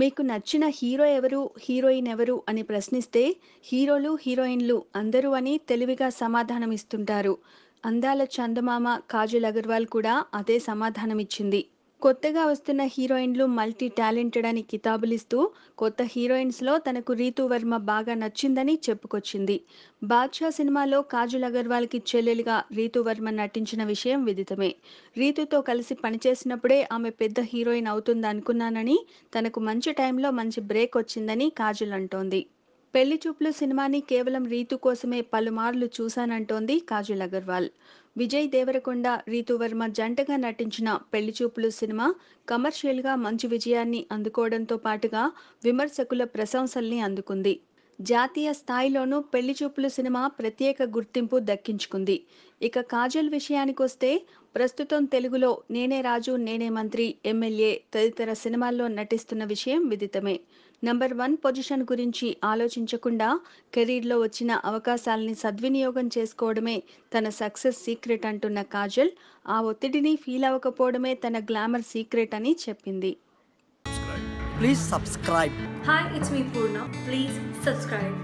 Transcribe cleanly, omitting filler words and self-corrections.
మీకు నచ్చిన హీరో ఎవరు? హీరోయిన్ ఎవరు? అని ప్రశ్నిస్తే హీరోలు, హీరోయిన్‌లు అందరూ అని తెలివిగా సమాధానమిస్తుంటారు. అందాల చందమామ కాజల్ అగర్వాల్ కూడా అదే సమాధానమిచ్చింది. కొత్తగా వస్తున్న హీరోయిన్‌లు మల్టీ టాలెంటెడ్ అని కితాబులిస్తూ కొత్త హీరోయిన్స్‌లో తనకు రీతూ వర్మ బాగా నచ్చిందని చెప్పుకొచ్చింది. 'బాద్‌షా' సినిమాలో కాజల్ అగర్వాల్‌కి చెల్లెలిగా రీతూ వర్మ నటించిన విషయం విదితమే. రీతూతో కలిసి పనిచేసినప్పుడే ఆమె పెద్ద హీరోయిన్ అవుతుందనుకున్నానని, తనకు మంచి టైంలో మంచి బ్రేక్ వచ్చిందని కాజల్ అంటోంది. పెళ్లి చూపులు సినిమాని కేవలం రీతు కోసమే పలుమార్లు చూశానంటోంది కాజల్ అగర్వాల్. విజయ్ దేవరకొండ, రీతూ వర్మ జంటగా నటించిన పెళ్లి చూపులు సినిమా కమర్షియల్‌గా మంచి విజయాన్ని అందుకోవడంతో పాటుగా విమర్శకుల ప్రశంసల్ని అందుకుంది. జాతీయ స్థాయిలోనూ పెళ్లి చూపులు సినిమా ప్రత్యేక గుర్తింపు దక్కించుకుంది. ఇక కాజల్ విషయానికొస్తే ప్రస్తుతం తెలుగులో 'నేనే రాజు నేనే మంత్రి', 'ఎమ్మెల్యే' తదితర సినిమాల్లో నటిస్తున్న విషయం విదితమే. నంబర్ 1 పొజిషన్ గురించి ఆలోచించకుండా కెరీర్‌లో వచ్చిన అవకాశాల్ని సద్వినియోగం చేసుకోవడమే తన సక్సెస్ సీక్రెట్ అంటున్న కాజల్, ఆ ఒత్తిడిని ఫీల్ అవ్వకపోవడమే తన గ్లామర్ సీక్రెట్ అని చెప్పింది. Please subscribe. Hi, it's me Purna. Please subscribe.